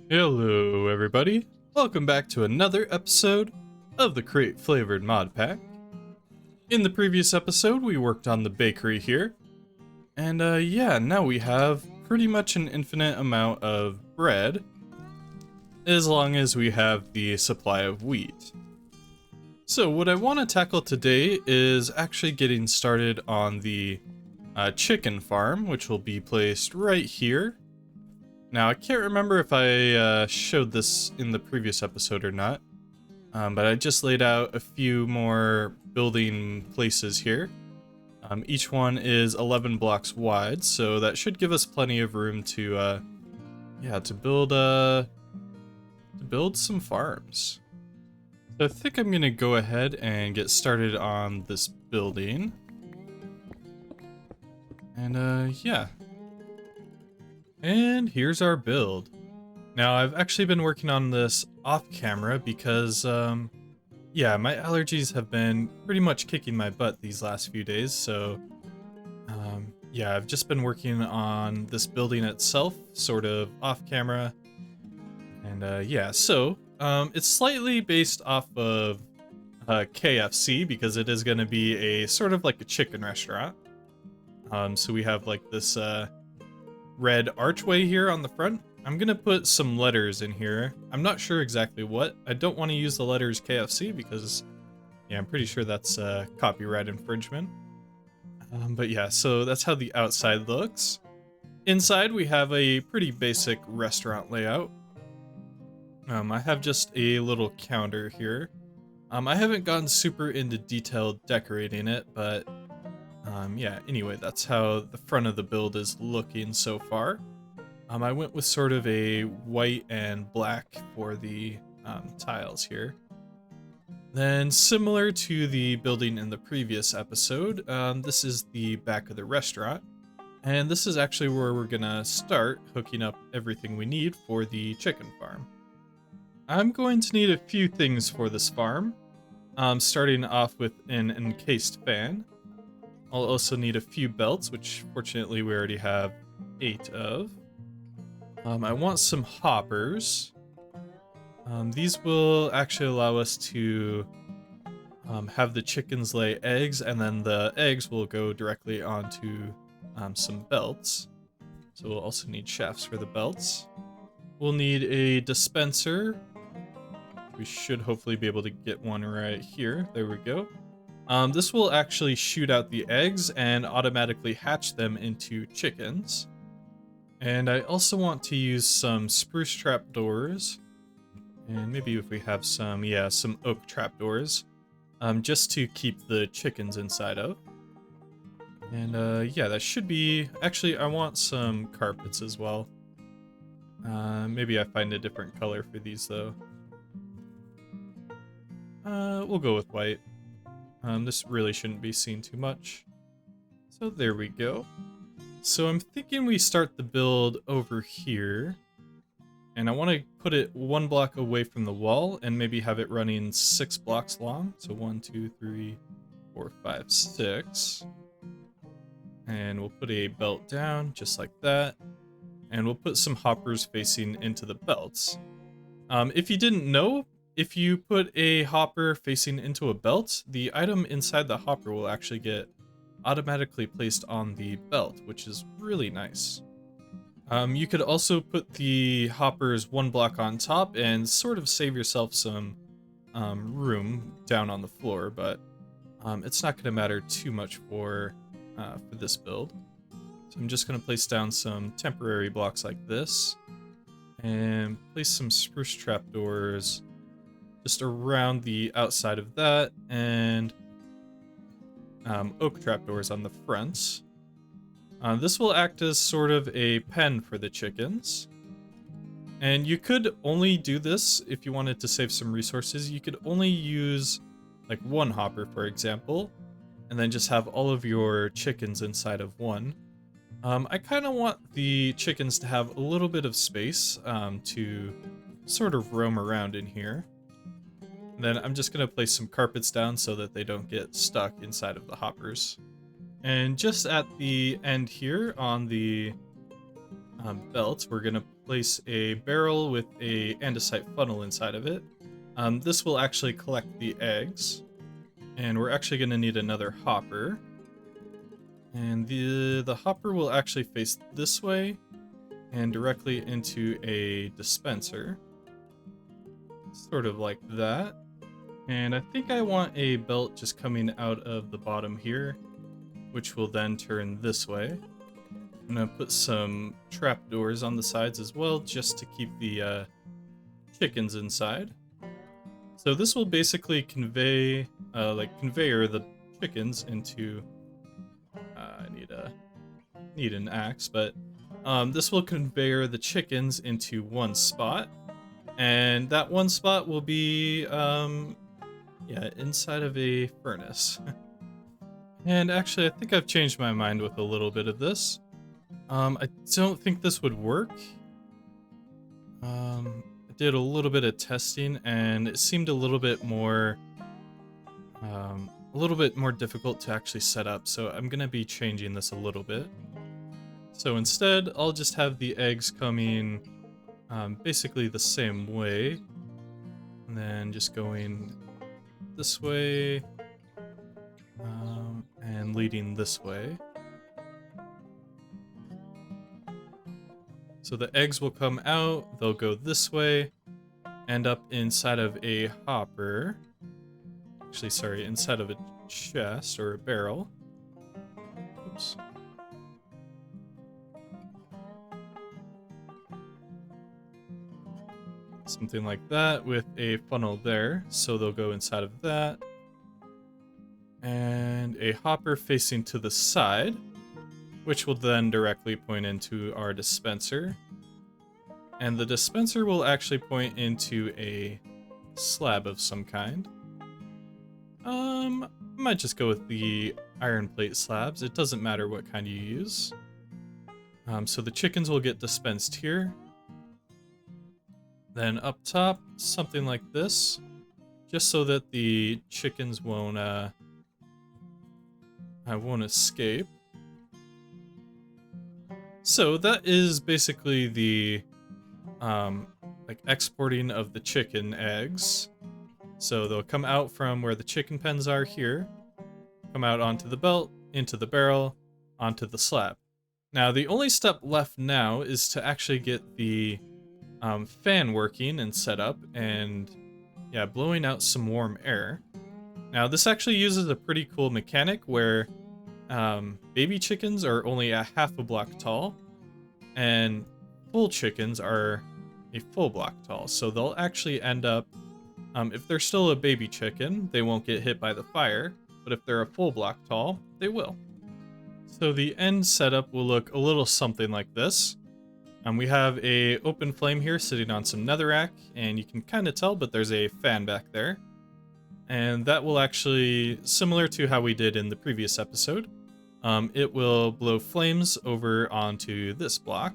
Hello everybody, welcome back to another episode of the Crate Flavored Mod Pack. In the previous episode we worked on the bakery here, and now we have pretty much an infinite amount of bread, as long as we have the supply of wheat. So what I want to tackle today is actually getting started on the chicken farm, which will be placed right here. Now, I can't remember if I showed this in the previous episode or not, but I just laid out a few more building places here. Each one is 11 blocks wide, so that should give us plenty of room to build some farms. So I think I'm gonna go ahead and get started on this building. And And here's our build. Now, I've actually been working on this off camera because, my allergies have been pretty much kicking my butt these last few days. So, I've just been working on this building itself, sort of off camera. And, it's slightly based off of KFC because it is going to be a sort of like a chicken restaurant. So we have like this, red archway here on the front. I'm gonna put some letters in here. I'm not sure exactly what. I don't want to use the letters KFC because, I'm pretty sure that's copyright infringement. So that's how the outside looks. Inside we have a pretty basic restaurant layout. I have just a little counter here. I haven't gone super into detailed decorating it, but anyway, that's how the front of the build is looking so far. I went with sort of a white and black for the tiles here. Then, similar to the building in the previous episode, this is the back of the restaurant. And this is actually where we're gonna start hooking up everything we need for the chicken farm. I'm going to need a few things for this farm, starting off with an encased fan. I'll also need a few belts, which fortunately we already have 8 of. I want some hoppers. These will actually allow us to have the chickens lay eggs, and then the eggs will go directly onto some belts. So we'll also need shafts for the belts. We'll need a dispenser. We should hopefully be able to get one right here. There we go. This will actually shoot out the eggs and automatically hatch them into chickens. And I also want to use some spruce trapdoors. And maybe if we have some oak trapdoors. Just to keep the chickens inside of. And that should be... Actually, I want some carpets as well. Maybe I find a different color for these though. We'll go with white. This really shouldn't be seen too much. So there we go. So I'm thinking we start the build over here. And I want to put it 1 block away from the wall and maybe have it running 6 blocks long. So 1, 2, 3, 4, 5, 6. And we'll put a belt down just like that. And we'll put some hoppers facing into the belts. If you didn't know, if you put a hopper facing into a belt, the item inside the hopper will actually get automatically placed on the belt, which is really nice. You could also put the hoppers 1 block on top and sort of save yourself some room down on the floor, but it's not going to matter too much for this build. So I'm just going to place down some temporary blocks like this and place some spruce trapdoors just around the outside of that, and oak trapdoors on the front. This will act as sort of a pen for the chickens. And you could only do this if you wanted to save some resources. You could only use like 1 hopper, for example, and then just have all of your chickens inside of one. I kind of want the chickens to have a little bit of space to sort of roam around in here. And then I'm just going to place some carpets down so that they don't get stuck inside of the hoppers. And just at the end here on the belts, we're going to place a barrel with a andesite funnel inside of it. This will actually collect the eggs, and we're actually going to need another hopper. And the hopper will actually face this way and directly into a dispenser. Sort of like that. And I think I want a belt just coming out of the bottom here, which will then turn this way. I'm gonna put some trapdoors on the sides as well, just to keep the chickens inside. So this will basically conveyor the chickens into. I need an axe, but this will conveyor the chickens into one spot, and that one spot will be inside of a furnace. And actually, I think I've changed my mind with a little bit of this. I don't think this would work. I did a little bit of testing, and it seemed a little bit more difficult to actually set up, so I'm gonna be changing this a little bit. So instead, I'll just have the eggs coming basically the same way, and then just going this way, and leading this way. So the eggs will come out, they'll go this way, end up inside of a hopper. Actually, sorry, inside of a chest or a barrel. Oops. Something like that with a funnel there, so they'll go inside of that. And a hopper facing to the side, which will then directly point into our dispenser. And the dispenser will actually point into a slab of some kind. I might just go with the iron plate slabs. It doesn't matter what kind you use. So the chickens will get dispensed here. Then up top, something like this, just so that the chickens won't escape. So that is basically the exporting of the chicken eggs. So they'll come out from where the chicken pens are here, come out onto the belt, into the barrel, onto the slab. Now the only step left now is to actually get the fan working and set up, and blowing out some warm air. Now this actually uses a pretty cool mechanic where baby chickens are only a half a block tall, and full chickens are a full block tall. So they'll actually end up, if they're still a baby chicken, they won't get hit by the fire, but if they're a full block tall, they will. So the end setup will look a little something like this. We have a open flame here sitting on some netherrack, and you can kind of tell, but there's a fan back there. And that will actually, similar to how we did in the previous episode, it will blow flames over onto this block,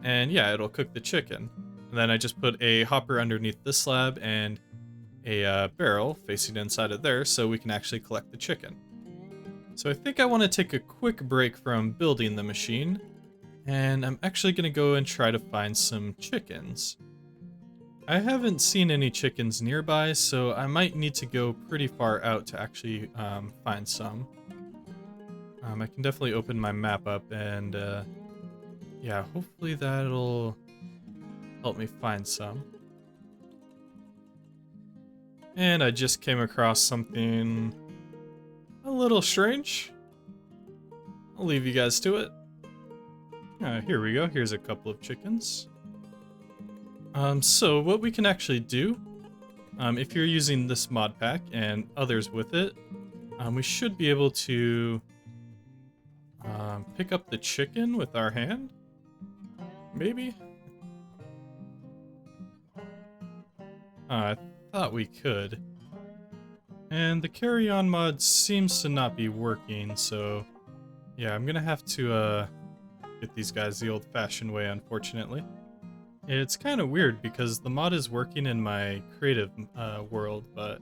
and it'll cook the chicken. And then I just put a hopper underneath this slab and a barrel facing inside of there so we can actually collect the chicken. So I think I want to take a quick break from building the machine, and I'm actually going to go and try to find some chickens. I haven't seen any chickens nearby, so I might need to go pretty far out to actually find some. I can definitely open my map up, and hopefully that'll help me find some. And I just came across something a little strange. I'll leave you guys to it. Here we go. Here's a couple of chickens. So what we can actually do, if you're using this mod pack and others with it, we should be able to pick up the chicken with our hand. Maybe? I thought we could. And the carry-on mod seems to not be working, so I'm gonna have to get these guys the old-fashioned way, unfortunately. It's kind of weird because the mod is working in my creative world, but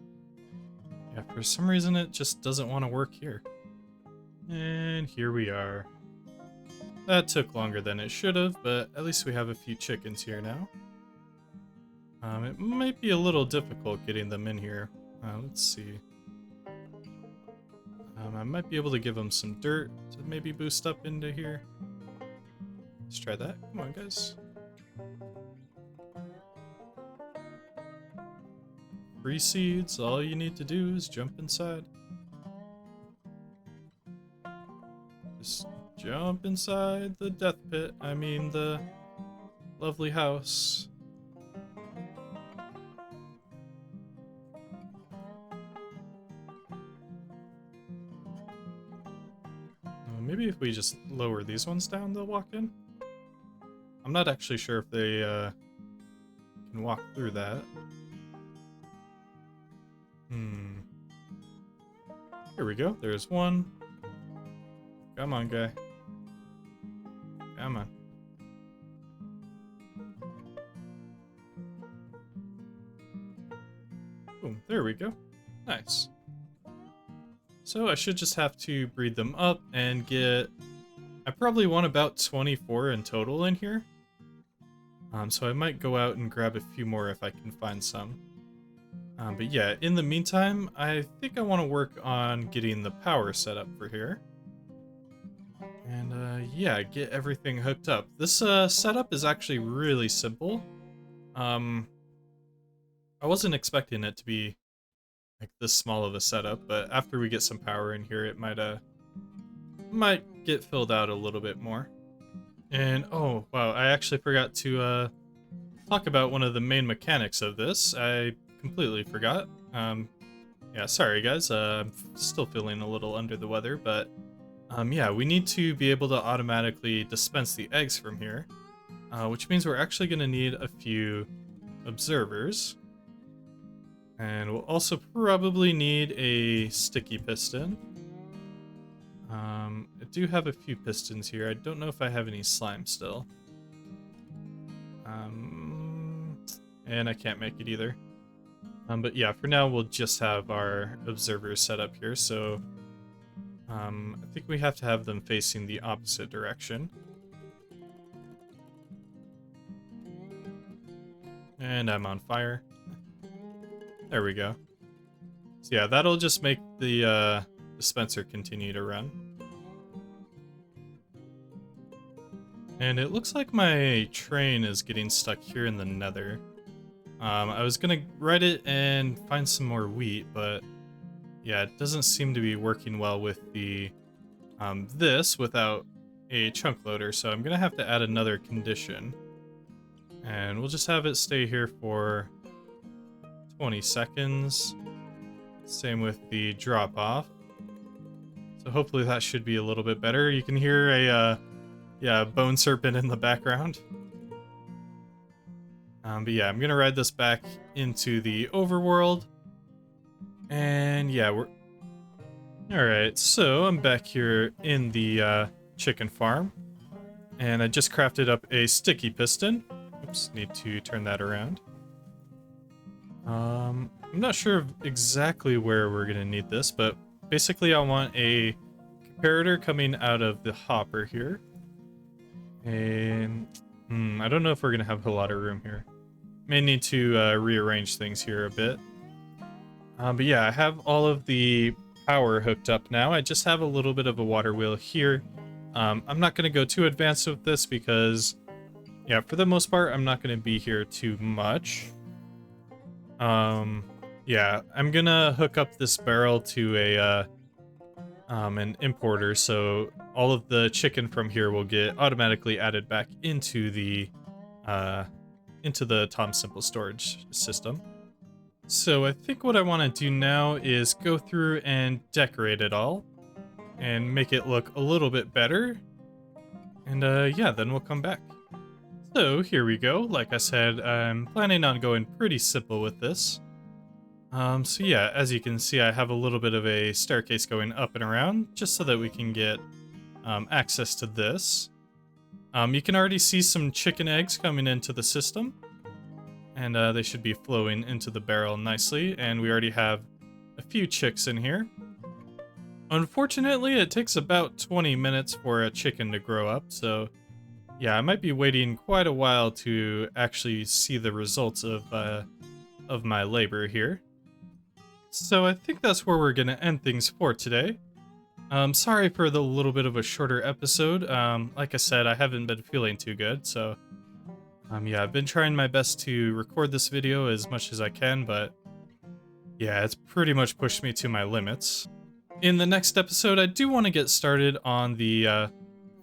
for some reason it just doesn't want to work here. And here we are. That took longer than it should have, but at least we have a few chickens here now. It might be a little difficult getting them in here. Let's see. I might be able to give them some dirt to maybe boost up into here. Let's try that. Come on, guys. Free seeds. All you need to do is jump inside. Just jump inside the death pit. I mean, the lovely house. Maybe if we just lower these ones down, they'll walk in. I'm not actually sure if they can walk through that. Here we go. There's one. Come on, guy. Come on. Boom. There we go. Nice. So I should just have to breed them up and get... I probably want about 24 in total in here. So I might go out and grab a few more if I can find some. But yeah, in the meantime, I think I want to work on getting the power set up for here. And yeah, get everything hooked up. This setup is actually really simple. I wasn't expecting it to be like this small of a setup, but after we get some power in here, it might get filled out a little bit more. And oh wow, I actually forgot to talk about one of the main mechanics of this. I completely forgot. Yeah, sorry guys, I'm still feeling a little under the weather, but yeah, we need to be able to automatically dispense the eggs from here, which means we're actually going to need a few observers. And we'll also probably need a sticky piston. I do have a few pistons here. I don't know if I have any slime still. And I can't make it either. But yeah, for now we'll just have our observers set up here. So I think we have to have them facing the opposite direction. And I'm on fire. There we go. So yeah, that'll just make the dispenser continue to run. And it looks like my train is getting stuck here in the nether. I was gonna ride it and find some more wheat, but yeah, it doesn't seem to be working well with the this without a chunk loader, so I'm gonna have to add another condition. And we'll just have it stay here for 20 seconds. Same with the drop off. So hopefully that should be a little bit better. You can hear a yeah, bone serpent in the background. But yeah, I'm gonna ride this back into the overworld. And yeah, we're... Alright, so I'm back here in the chicken farm. And I just crafted up a sticky piston. Oops, need to turn that around. I'm not sure exactly where we're gonna need this, but basically I want a comparator coming out of the hopper here. And I don't know if we're gonna have a lot of room here. May need to rearrange things here a bit. But yeah, I have all of the power hooked up now. I just have a little bit of a water wheel here. I'm not gonna go too advanced with this because, yeah, for the most part, I'm not gonna be here too much. Yeah, I'm gonna hook up this barrel to a an importer, so all of the chicken from here will get automatically added back into the Tom Simple storage system. So I think what I want to do now is go through and decorate it all and make it look a little bit better. And yeah, then we'll come back. So here we go. Like I said, I'm planning on going pretty simple with this. So yeah, as you can see, I have a little bit of a staircase going up and around just so that we can get access to this. You can already see some chicken eggs coming into the system, and they should be flowing into the barrel nicely, and we already have a few chicks in here. Unfortunately, it takes about 20 minutes for a chicken to grow up, so yeah, I might be waiting quite a while to actually see the results of my labor here. So I think that's where we're gonna end things for today. Sorry for the little bit of a shorter episode. Like I said, I haven't been feeling too good, so yeah, I've been trying my best to record this video as much as I can, but yeah, it's pretty much pushed me to my limits. In the next episode, I do want to get started on the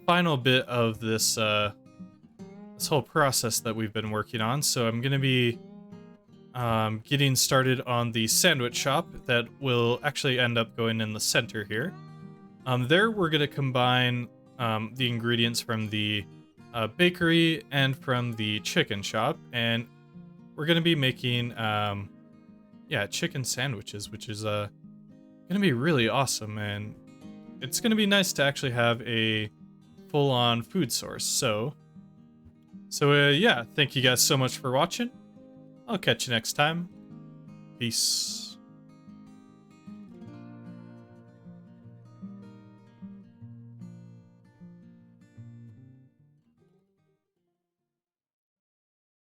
final bit of this whole process that we've been working on. So I'm gonna be getting started on the sandwich shop that will actually end up going in the center here. There we're gonna combine the ingredients from the bakery and from the chicken shop, and we're gonna be making yeah, chicken sandwiches, which is gonna be really awesome, and it's gonna be nice to actually have a full-on food source. So yeah, thank you guys so much for watching. I'll catch you next time. Peace.